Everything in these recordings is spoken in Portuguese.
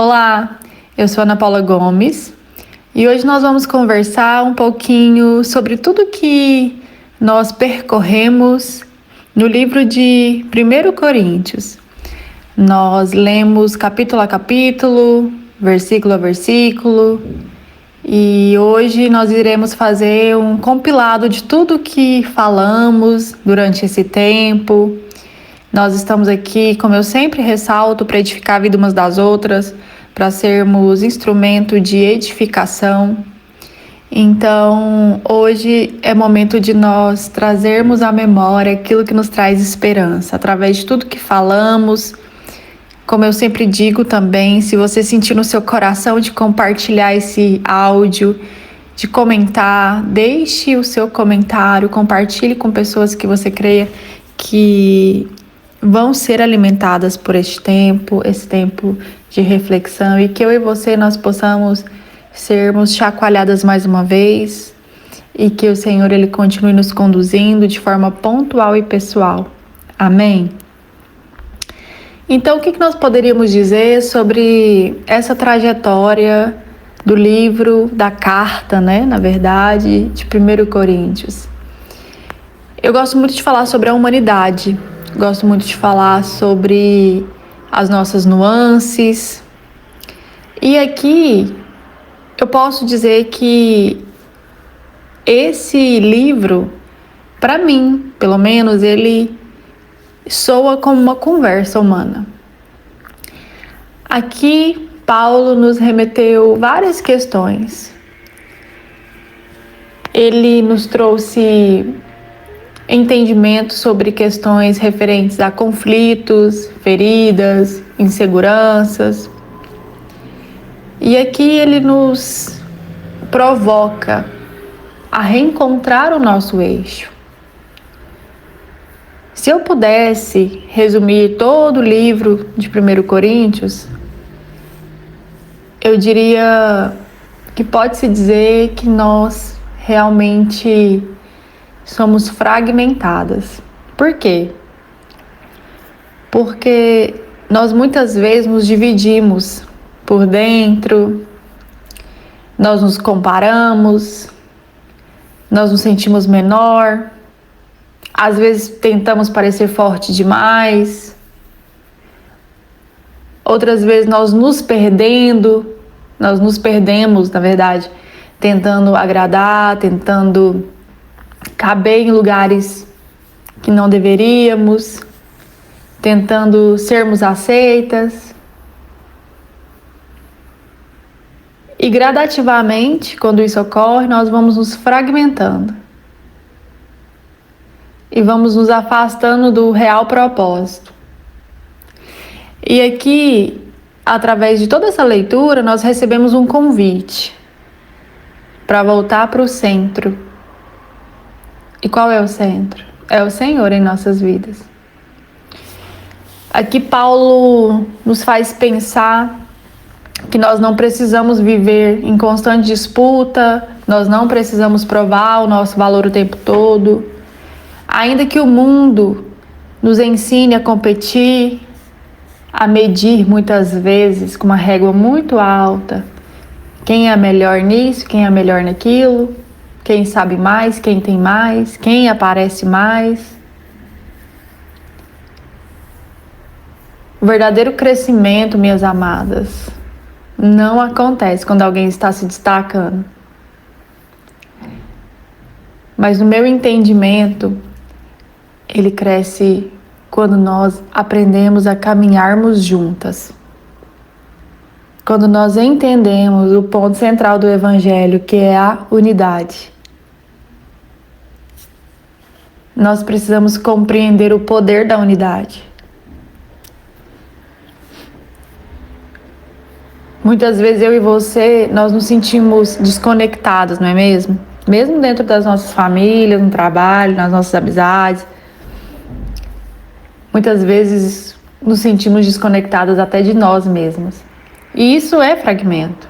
Olá, eu sou Ana Paula Gomes e hoje nós vamos conversar um pouquinho sobre tudo que nós percorremos no livro de 1 Coríntios. Nós lemos capítulo a capítulo, versículo a versículo, e hoje nós iremos fazer um compilado de tudo que falamos durante esse tempo. Nós estamos aqui, como eu sempre ressalto, para edificar a vida umas das outras, para sermos instrumento de edificação. Então, hoje é momento de nós trazermos à memória aquilo que nos traz esperança, através de tudo que falamos. Como eu sempre digo também, se você sentir no seu coração de compartilhar esse áudio, de comentar, deixe o seu comentário, compartilhe com pessoas que você creia que vão ser alimentadas por esse tempo de reflexão, e que eu e você nós possamos sermos chacoalhadas mais uma vez, e que o Senhor ele continue nos conduzindo de forma pontual e pessoal. Amém? Então, o que nós poderíamos dizer sobre essa trajetória do livro, da carta, na verdade, de 1 Coríntios? Eu gosto muito de falar sobre a humanidade. Gosto muito de falar sobre as nossas nuances. E aqui eu posso dizer que esse livro, para mim, pelo menos, ele soa como uma conversa humana. Aqui, Paulo nos remeteu várias questões. Ele nos trouxe entendimento sobre questões referentes a conflitos, feridas, inseguranças. E aqui ele nos provoca a reencontrar o nosso eixo. Se eu pudesse resumir todo o livro de 1 Coríntios, eu diria que pode-se dizer que nós realmente somos fragmentadas. Por quê? Porque nós muitas vezes nos dividimos por dentro, nós nos comparamos, nós nos sentimos menor, às vezes tentamos parecer forte demais, outras vezes nós nos perdemos, na verdade, tentando agradar, tentando caber em lugares que não deveríamos, tentando sermos aceitas. E gradativamente, quando isso ocorre, nós vamos nos fragmentando e vamos nos afastando do real propósito. E aqui, através de toda essa leitura, nós recebemos um convite para voltar para o centro. E qual é o centro? É o Senhor em nossas vidas. Aqui Paulo nos faz pensar que nós não precisamos viver em constante disputa, nós não precisamos provar o nosso valor o tempo todo. Ainda que o mundo nos ensine a competir, a medir muitas vezes com uma régua muito alta, quem é melhor nisso, quem é melhor naquilo, quem sabe mais, quem tem mais, quem aparece mais. O verdadeiro crescimento, minhas amadas, não acontece quando alguém está se destacando. Mas no meu entendimento, ele cresce quando nós aprendemos a caminharmos juntas. Quando nós entendemos o ponto central do Evangelho, que é a unidade. Nós precisamos compreender o poder da unidade. Muitas vezes eu e você, nós nos sentimos desconectados, não é mesmo? Mesmo dentro das nossas famílias, no trabalho, nas nossas amizades. Muitas vezes nos sentimos desconectadas até de nós mesmos. E isso é fragmento.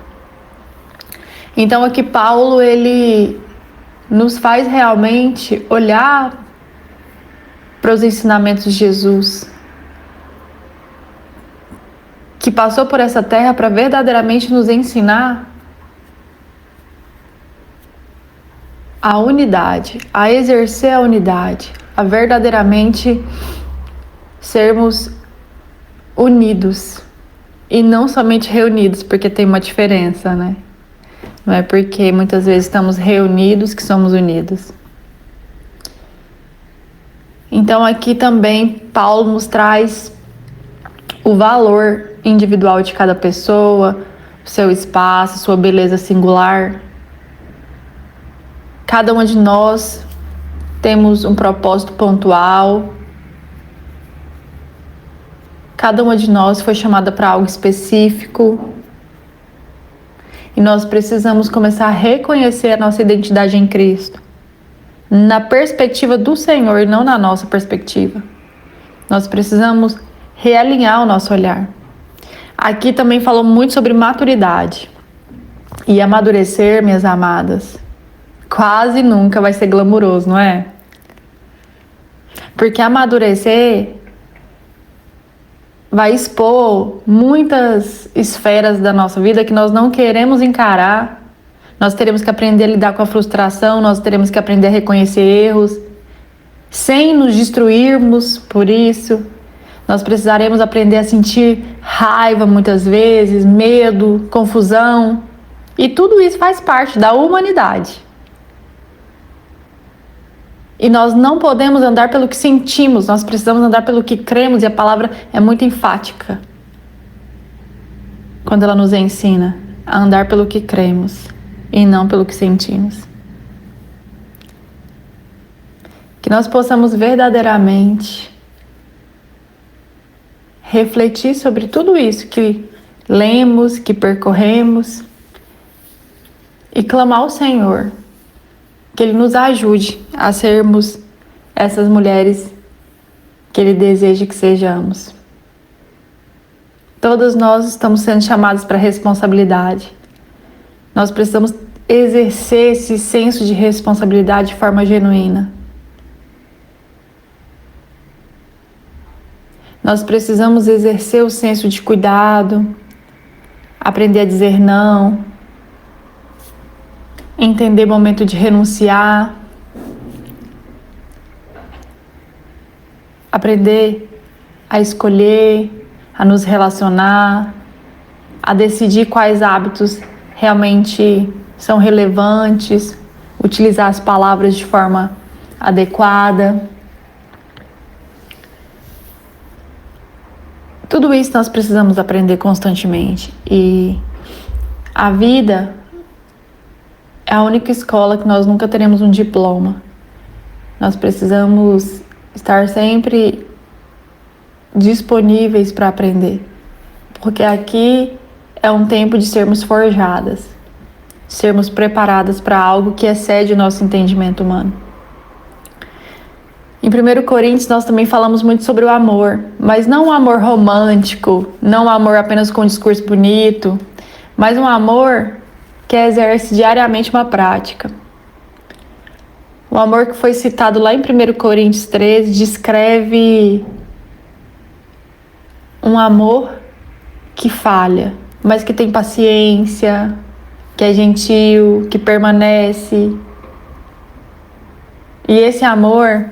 Então aqui Paulo, ele nos faz realmente olhar para os ensinamentos de Jesus, que passou por essa terra para verdadeiramente nos ensinar a unidade, a exercer a unidade, a verdadeiramente sermos unidos e não somente reunidos, porque tem uma diferença, né? Não é porque muitas vezes estamos reunidos que somos unidos. Então aqui também Paulo nos traz o valor individual de cada pessoa, o seu espaço, sua beleza singular. Cada uma de nós temos um propósito pontual. Cada uma de nós foi chamada para algo específico. E nós precisamos começar a reconhecer a nossa identidade em Cristo, na perspectiva do Senhor e não na nossa perspectiva. Nós precisamos realinhar o nosso olhar. Aqui também falou muito sobre maturidade. E amadurecer, minhas amadas, quase nunca vai ser glamuroso, não é? Porque amadurecer vai expor muitas esferas da nossa vida que nós não queremos encarar. Nós teremos que aprender a lidar com a frustração, nós teremos que aprender a reconhecer erros, sem nos destruirmos por isso. Nós precisaremos aprender a sentir raiva muitas vezes, medo, confusão. E tudo isso faz parte da humanidade. E nós não podemos andar pelo que sentimos, nós precisamos andar pelo que cremos, e a palavra é muito enfática quando ela nos ensina a andar pelo que cremos e não pelo que sentimos. Que nós possamos verdadeiramente refletir sobre tudo isso que lemos, que percorremos, e clamar ao Senhor que Ele nos ajude a sermos essas mulheres que Ele deseja que sejamos. Todas nós estamos sendo chamadas para responsabilidade. Nós precisamos exercer esse senso de responsabilidade de forma genuína. Nós precisamos exercer o senso de cuidado, aprender a dizer não, entender o momento de renunciar, aprender a escolher, a nos relacionar, a decidir quais hábitos realmente são relevantes, utilizar as palavras de forma adequada. Tudo isso nós precisamos aprender constantemente. E a vida é a única escola que nós nunca teremos um diploma. Nós precisamos estar sempre disponíveis para aprender. Porque aqui é um tempo de sermos forjadas, sermos preparadas para algo que excede o nosso entendimento humano. Em 1 Coríntios nós também falamos muito sobre o amor, mas não um amor romântico, não um amor apenas com um discurso bonito, mas um amor que exerce diariamente uma prática. O amor que foi citado lá em 1 Coríntios 13 descreve um amor que falha, mas que tem paciência, que é gentil, que permanece. E esse amor,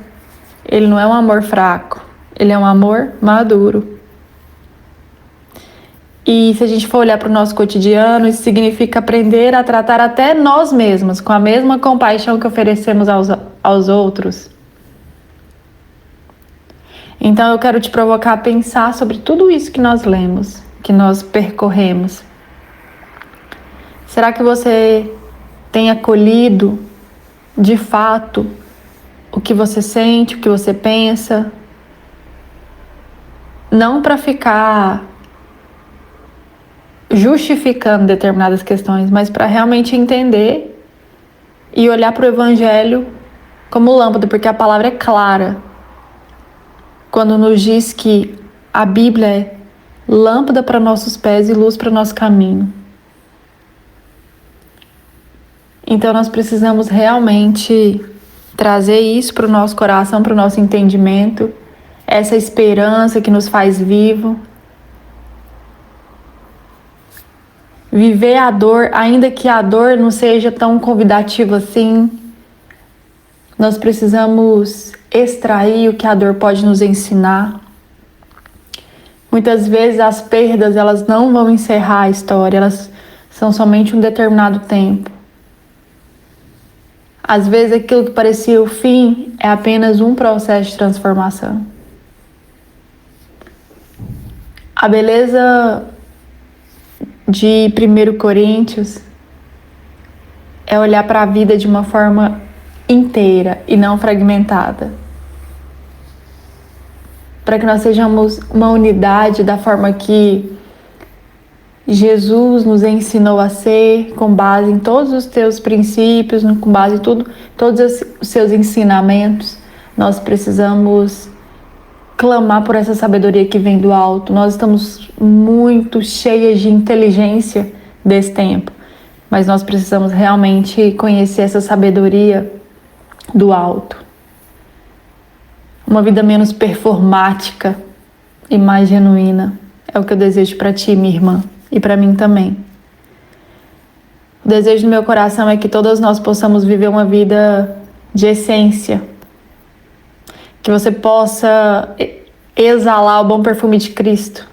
ele não é um amor fraco, ele é um amor maduro. E se a gente for olhar para o nosso cotidiano, isso significa aprender a tratar até nós mesmos com a mesma compaixão que oferecemos aos outros. Então eu quero te provocar a pensar sobre tudo isso que nós lemos, que nós percorremos. Será que você tem acolhido, de fato, o que você sente, o que você pensa? Não para ficar justificando determinadas questões, mas para realmente entender e olhar para o Evangelho como lâmpada, porque a palavra é clara quando nos diz que a Bíblia é lâmpada para nossos pés e luz para nosso caminho. Então nós precisamos realmente trazer isso para o nosso coração, para o nosso entendimento, essa esperança que nos faz vivo. viver a dor, ainda que a dor não seja tão convidativa assim. Nós precisamos extrair o que a dor pode nos ensinar. Muitas vezes as perdas, elas não vão encerrar a história, elas são somente um determinado tempo. Às vezes aquilo que parecia o fim é apenas um processo de transformação. A beleza de 1 Coríntios é olhar para a vida de uma forma inteira e não fragmentada. Para que nós sejamos uma unidade da forma que Jesus nos ensinou a ser, com base em todos os teus princípios, com base em todos os seus ensinamentos. Nós precisamos clamar por essa sabedoria que vem do alto. Nós estamos muito cheias de inteligência desse tempo, mas nós precisamos realmente conhecer essa sabedoria do alto. Uma vida menos performática e mais genuína é o que eu desejo para ti, minha irmã, e para mim também. O desejo do meu coração é que todas nós possamos viver uma vida de essência, que você possa exalar o bom perfume de Cristo,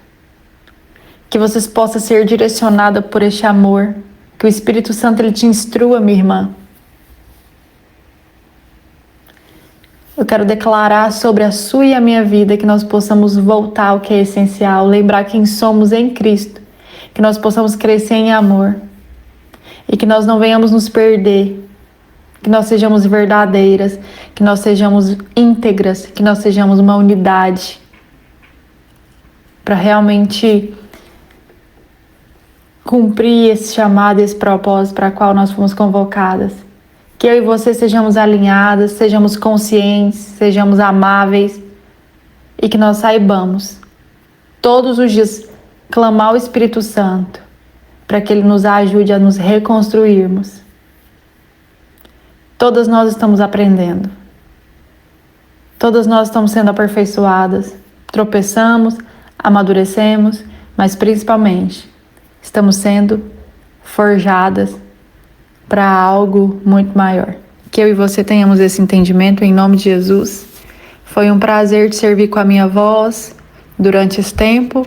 que você possa ser direcionada por este amor, que o Espírito Santo ele te instrua, minha irmã. Eu quero declarar sobre a sua e a minha vida que nós possamos voltar ao que é essencial, lembrar quem somos em Cristo, que nós possamos crescer em amor e que nós não venhamos nos perder, que nós sejamos verdadeiras, que nós sejamos íntegras, que nós sejamos uma unidade para realmente cumprir esse chamado, esse propósito para o qual nós fomos convocadas. Que eu e você sejamos alinhadas, sejamos conscientes, sejamos amáveis e que nós saibamos todos os dias clamar ao Espírito Santo para que Ele nos ajude a nos reconstruirmos. Todas nós estamos aprendendo. Todas nós estamos sendo aperfeiçoadas. Tropeçamos, amadurecemos, mas principalmente estamos sendo forjadas para algo muito maior. Que eu e você tenhamos esse entendimento em nome de Jesus. Foi um prazer te servir com a minha voz durante esse tempo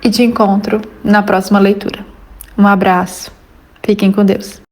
e te encontro na próxima leitura. Um abraço. Fiquem com Deus.